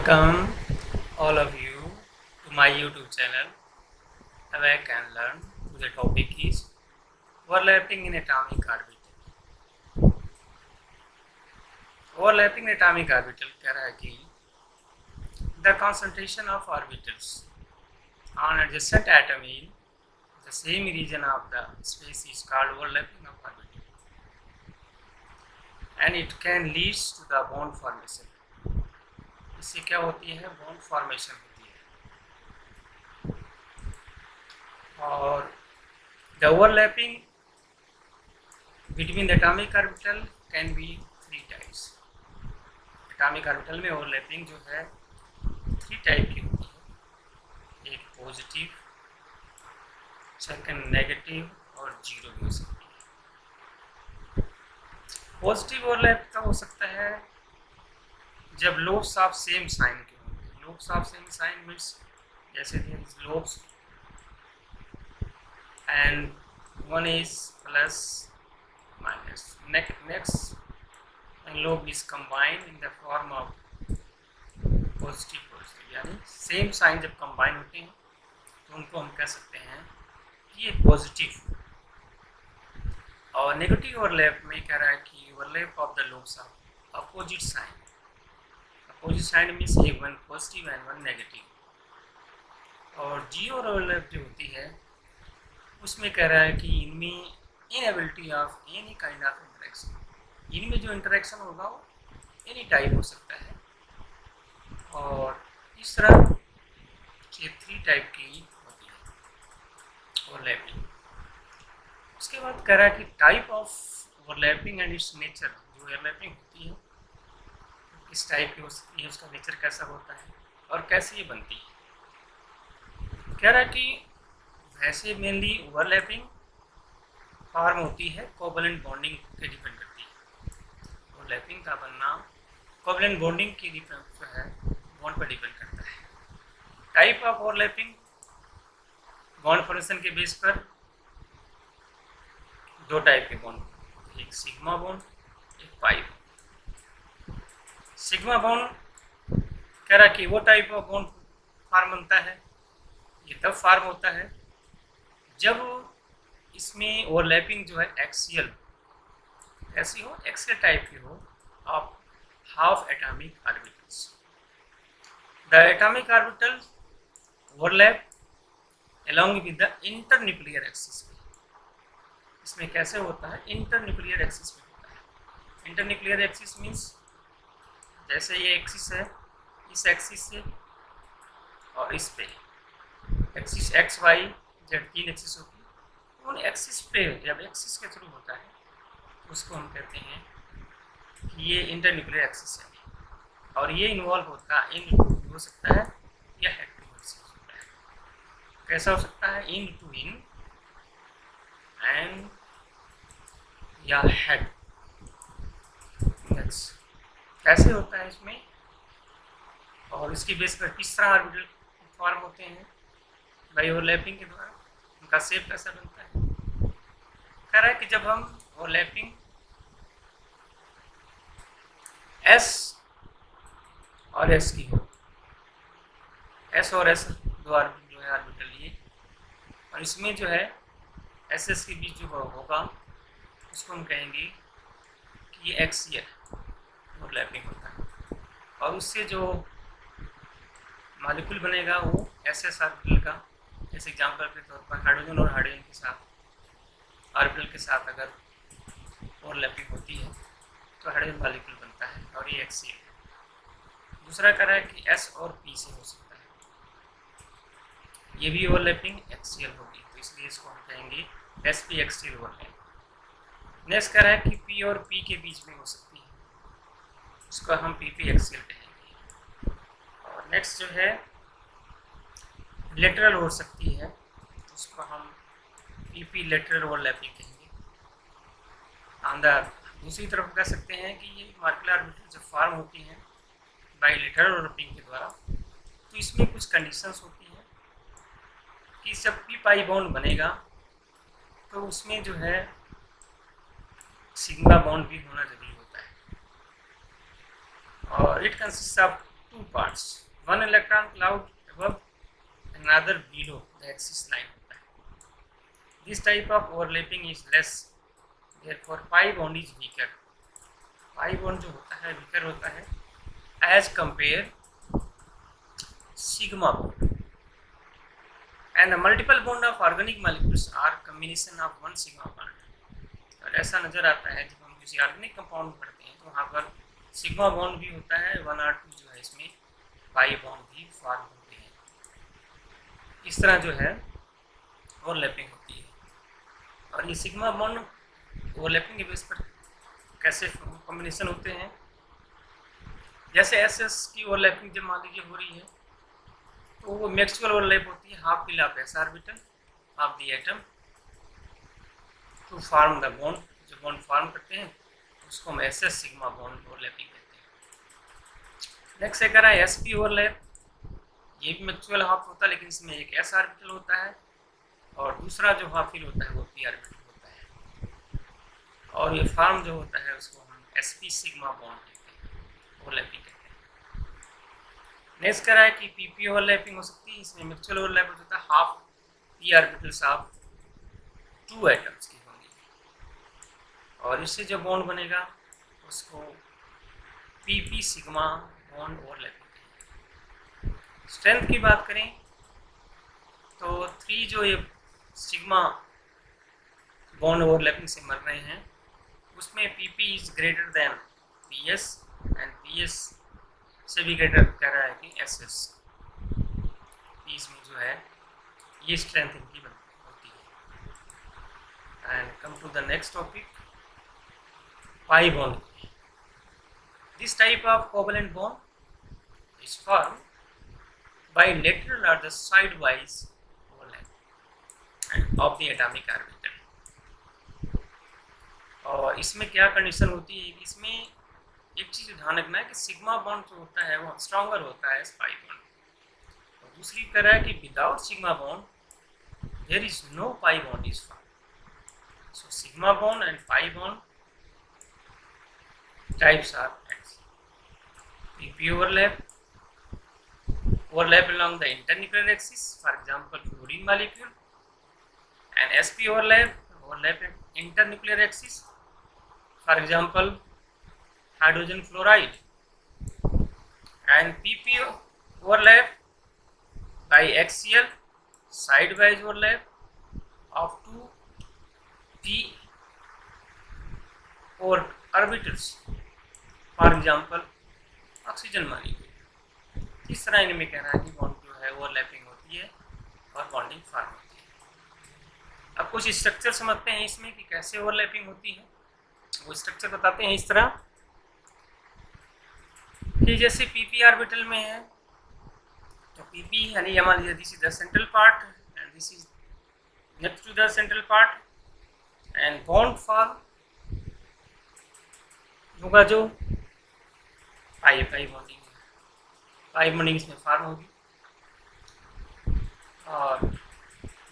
Welcome all of you to my YouTube channel Awake and Learn. The topic is overlapping in atomic orbital. Overlapping in atomic orbital कह रहा है कि the concentration of orbitals on adjacent atom in the same region of the space is called overlapping of orbital, and it can lead to the bond formation. इससे क्या होती है? Bond formation होती है। और the overlapping between the atomic orbital can be 3 types. Atomic orbital में overlapping जो है 3 टाइप की होती है। एक पॉजिटिव, सेकंड नेगेटिव और जीरो भी हो सकती है। पॉजिटिव ओवरलैप का हो सकता है जब लोब्स ऑफ सेम साइन के होंगे। Lobes of same sign means जैसे lobes and one is plus minus next lobe is combined in the form of positive, यानी सेम साइन जब कंबाइन होते हैं तो उनको हम कह सकते हैं कि ये पॉजिटिव। और नेगेटिव ओवरलैप में कह रहा है कि overlap of the lobes of opposite sign. Opposite sign means एक one positive and one negative. और जीरो ओवरलैप जो होती है उसमें कह रहा है कि इनमें inability of any kind of interaction, इनमें जो इंटरेक्शन होगा वो एनी टाइप हो सकता है। और इस तरह ये 3 टाइप की होती है ओवरलैपिंग। उसके बाद कह रहा है कि type of overlapping and it's nature. जो ओवरलैपिंग होती है किस टाइप की हो सकती है, उसका नेचर कैसा होता है और कैसे ये बनती है। कह रहा है कि वैसे मेनली ओवरलैपिंग फॉर्म होती है कोवलेंट बॉन्डिंग के डिपेंड करती है। ओवरलैपिंग का बनना कोवलेंट बॉन्डिंग के डिपेंड जो है बॉन्ड पर डिपेंड करता है। Type of overlapping bond formation के बेस पर 2 टाइप के बॉन्ड, एक सिग्मा बॉन्ड, एक पाई बॉन्ड। सिग्मा बॉन्ड कह रहा कि वो टाइप ऑफ बॉन्ड फॉर्म बनता है, ये तब फॉर्म होता है जब इसमें ओवरलैपिंग जो है एक्सियल ऐसी हो, एक्सियल टाइप की हो of half atomic orbitals. The atomic orbital overlap along with the internuclear axis. इसमें कैसे होता है? इंटरन्यूक्लियर एक्सिस में होता है। इंटरन्यूक्लियर एक्सिस मीन्स जैसे ये एक्सिस है, इस एक्सिस से और इस पे axis X Y Z 3 axis होती है। उन एक्सिस पे जब एक्सिस के थ्रू होता है तो उसको हम कहते हैं कि ये इंटरन्यूक्लियर एक्सिस है। और ये इन्वॉल्व होता है इन टू हो सकता है या हेड टू एक्सिस होता है। कैसा हो सकता है? इन टू इन एंड या हेड। कैसे होता है इसमें, और इसकी बेस पर किस तरह ऑर्बिटल फॉर्म होते हैं बाई ओवरलैपिंग के द्वारा, उनका शेप कैसा बनता है। कह रहा है कि जब हम ओवरलैपिंग एस और एस की हो, एस और एस 2 ऑर्बिटल जो है ऑर्बिटल लिए, और इसमें जो है एस एस के बीच जो होगा उसको हम कहेंगे कि ये एक्सियल ओवरलैपिंग होता है। और उससे जो मॉलिक्यूल बनेगा वो एस एस ऑर्बिटल का, जैसे एग्जांपल के तौर पर हाइड्रोजन और हाइड्रोजन के साथ ऑर्बिटल के साथ अगर ओवरलैपिंग होती है तो हाइड्रोजन मॉलिक्यूल बनता है और ये एक्सियल है। दूसरा कह रहा है कि एस और पी से हो सकता है, ये भी ओवरलैपिंग एक्सियल होगी, तो इसलिए इसको हम कहेंगे S P axial overlap. Next कह रहा है कि पी और पी के बीच में हो सकती है, उसको हम पी पी एक्सियल कहेंगे। और नेक्स्ट जो है लेटरल हो सकती है, उसको हम पी पी लेटरल ओवरलैपिंग कहेंगे। दूसरी तरफ कह सकते हैं कि ये मॉलिक्यूलर ऑर्बिटल जब फॉर्म होती हैं बाई लेटरल ओवरलैपिंग के द्वारा, तो इसमें कुछ कंडीशंस होती हैं कि जब पी पाई बॉन्ड बनेगा तो उसमें जो है सिग्मा बॉन्ड भी होना जरूरी होता है। और it consist of two parts, one electron cloud above, another below the axis line होता है। This type of overlapping is less, therefore pi bond is weaker। pi bond जो होता है weaker होता है as compare sigma bond, and the multiple bond of organic molecules are combination of one sigma bond। और ऐसा नजर आता है जब हम किसी ऑर्गेनिक कंपाउंड पढ़ते हैं तो वहाँ पर सिग्मा बॉन्ड भी होता है, 1 और 2 जो है इसमें पाई बॉन्ड भी फॉर्म होते हैं। इस तरह जो है ओवरलैपिंग होती है। और ये सिग्मा बॉन्ड ओवरलैपिंग के बेस पर कैसे कॉम्बिनेशन होते हैं, जैसे एस एस की ओवरलैपिंग जब मान लीजिए हो रही है तो वो मैक्सवेल ओवरलैप होती है, half fill of S orbital of the atom to form the bond. जो बॉन्ड फॉर्म करते हैं उसको हम S S sigma bond overlapping कहते हैं। नेक्स्ट है करा एस पी ओवरलैप, ये भी मैक्सवेल हाफ होता है लेकिन इसमें एक एस ऑर्बिटल होता है और दूसरा जो हाफ फिल होता है वो पी ऑर्बिटल होता है, और ये फॉर्म जो होता है उसको हम एस पी सिग्मा बॉन्ड कहते हैं, ओवरलैपिंग कहते हैं। नेक्स्ट करा है कि पी पी ओवरलैपिंग हो सकती है, इसमें मैक्सवेल ओवरलैप होता है, half P orbitals of 2 atoms की होंगी और इससे जो बॉन्ड बनेगा उसको P P sigma bond overlapping कहेंगे। स्ट्रेंथ की बात करें तो 3 जो ये सिग्मा बॉन्ड ओवरलैपिंग से मर रहे हैं उसमें P P is greater than P S and P S से भी ग्रेटर कह रहा है कि एस एस। इसमें जो है ये स्ट्रेंथ इनकी होती है। And come to the next topic, pi bond. This type of covalent bond is form by lateral or the sidewise overlap of the atomic orbital। और इसमें क्या कंडीशन होती है कि इसमें एक चीज़ ध्यान रखना है कि सिग्मा बॉन्ड जो होता है वो स्ट्रॉन्गर होता है पाई बॉन्ड, और दूसरी तरह है कि without sigma bond there is no pi bond is form. So sigma bond and pi bond types are P overlap along the internuclear axis, for example fluorine molecule, and sp overlap internuclear axis, for example hydrogen fluoride, and pp overlap biaxial sidewise overlap of 2 p orbitals, for example oxygen molecule। इस तरह इनमें कह रहा है कि bond जो है overlapping होती है और बॉन्डिंग फॉर्म होती है। अब कुछ स्ट्रक्चर समझते हैं इसमें कि कैसे ओवरलैपिंग होती है, वो स्ट्रक्चर बताते हैं इस तरह कि जैसे पीपी ऑर्बिटल में है तो पीपी यानी ये मान लीजिए this is the central part and this is next to the central part, and bond form होगा जो पाई बॉन्डिंग, पाई बॉन्डिंग इसमें फॉर्म होगी। और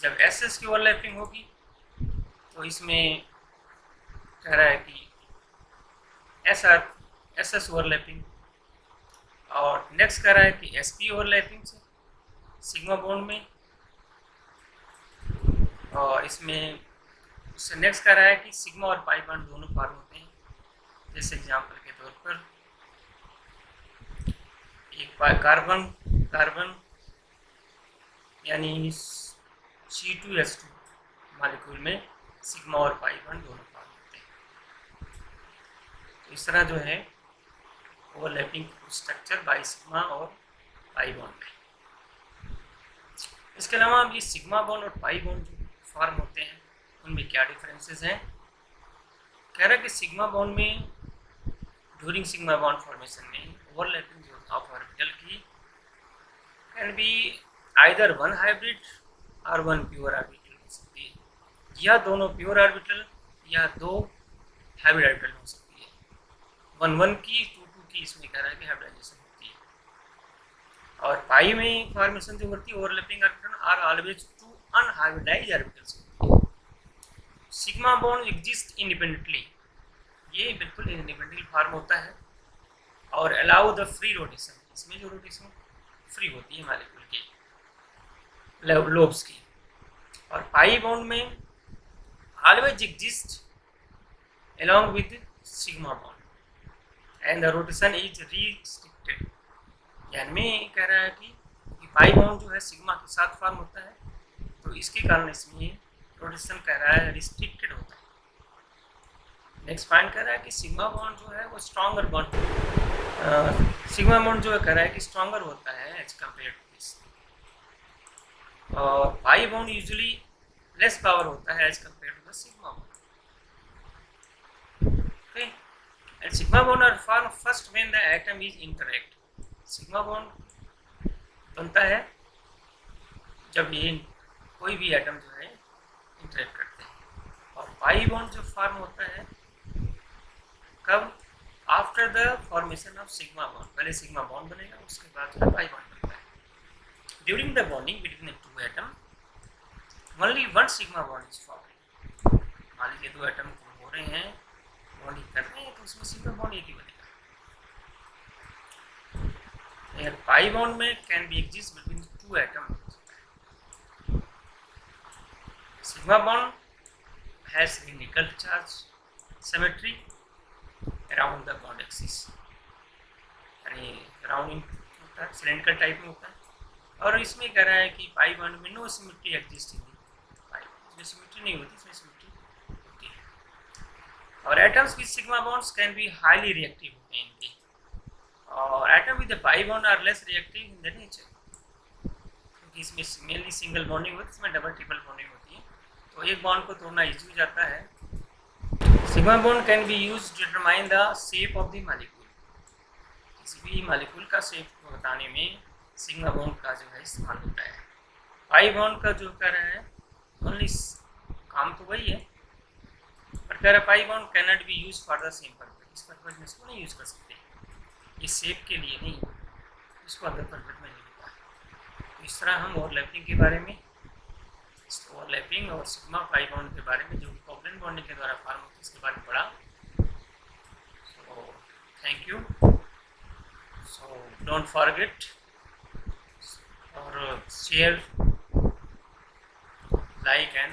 जब एस एस की ओवरलैपिंग होगी तो इसमें कह रहा है कि एस एस ओवरलैपिंग, और नेक्स्ट कह रहा है कि एस पी ओवरलैपिंग से सिग्मा बॉन्ड में, और इसमें उससे नेक्स्ट कह रहा है कि सिग्मा और पाई बॉन्ड दोनों फॉर्म होते हैं। जैसे एग्जांपल के तौर पर एक कार्बन यानी C2H2 मॉलिक्यूल में सिग्मा और पाई बॉन्ड दोनों फॉर्म होते हैं। तो इस तरह जो है ओवरलैपिंग स्ट्रक्चर बाई सिग्मा और पाई बॉन्ड है। इसके अलावा अब ये सिग्मा बॉन्ड और पाई बॉन्ड जो फॉर्म होते हैं उनमें क्या डिफरेंसेस हैं। कह रहा है कि सिग्मा बॉन्ड में ड्यूरिंग सिग्मा बॉन्ड फॉर्मेशन में ओवरलैपिंग ऑफ ऑर्बिटल की can be either one hybrid और वन प्योर ऑर्बिटल हो सकती है, या दोनों प्योर ऑर्बिटल या 2 हाइब्रिड ऑर्बिटल हो सकती है। 1 की 2 की इसमें कह रहा है कि हाइब्रिडाइजेशन होती है। और पाई में फॉर्मेशन जो होती है overlapping orbital are always 2 unhybridized orbitals होती है। सिग्मा बॉन्ड एग्जिस्ट इंडिपेंडेंटली, ये बिल्कुल इंडिपेंडेंटली फॉर्म होता है और अलाउ द फ्री रोटेशन, इसमें जो रोटेशन फ्री होती है मालिक्यूल के लोब्स की। और पाई बॉन्ड में always exist along with sigma bond and the rotation is restricted। यानी में कह रहा है कि पाई बॉन्ड जो है सिग्मा के साथ फॉर्म होता है, तो इसके कारण इसमें रोटेशन कह रहा है रिस्ट्रिक्टेड होता है। नेक्स्ट पॉइंट कह रहा है कि सिग्मा बॉन्ड जो है वो स्ट्रॉन्गर बॉन्ड, सिग्मा बॉन्ड जो है कह रहा है कि स्ट्रॉन्गर होता है एज कम्पेयर टू दिस। और pi bond usually less power होता है as compare to the sigma bond. Okay, and sigma bond are formed first when the atom is interact। sigma bond बनता है जब ये कोई भी एटम जो है इंटरेक्ट करते हैं। और पाई बॉन्ड जो फॉर्म होता है कब? After the formation of sigma bond. पहले सिग्मा बॉन्ड बनेगा, उसके बाद जो पाई बॉन्ड बनता है। During the bonding between the two atom only one sigma bond is form. मान लीजिए दो एटम हो रहे हैं, बॉन्डिंग कर रहे हैं, तो उसमें सिग्मा बॉन्ड एक ही बनेगा। पाई बॉन्ड में can be exist between two atom. Sigma bond has nuclear charge symmetry around the bond axis, यानी अराउंड सिलेंड्रिकल टाइप में होता है। और इसमें कह रहा है कि पाई बॉन्ड में no symmetry exist in pi, इसमें सिमेट्री नहीं होती, इसमें सिमेट्री होती है। और atoms with sigma bonds can be highly reactive होते हैं इनके, और atom with pi bond are less reactive in the nature, क्योंकि इसमें मेनली सिंगल बॉन्डिंग होती है, इसमें डबल ट्रिपल बॉन्डिंग होती है, तो एक बॉन्ड को तोड़ना इजी हो जाता है। Sigma bond can be use to determine the shape of the molecule. किसी भी मॉलिक्यूल का शेप को बताने में सिग्मा बॉन्ड का जो है इस्तेमाल होता है। पाई बॉन्ड का जो कह रहा है ओनली काम तो वही है, पर कह रहा pi bond can not be use for the same purpose. इस पर्पज में इसको नहीं यूज कर सकते, ये शेप के लिए नहीं, इसको अदर पर्पज में नहीं होता। तो इस तरह हम ओवरलैपिंग के बारे में, ओवरलैपिंग और सिग्मा पाई बॉन्ड के बारे में जो कोवलेंट बॉन्डिंग के द्वारा फॉर्म होती है इसके बारे में पढ़ा। So thank you. So don't forget और शेयर, लाइक एंड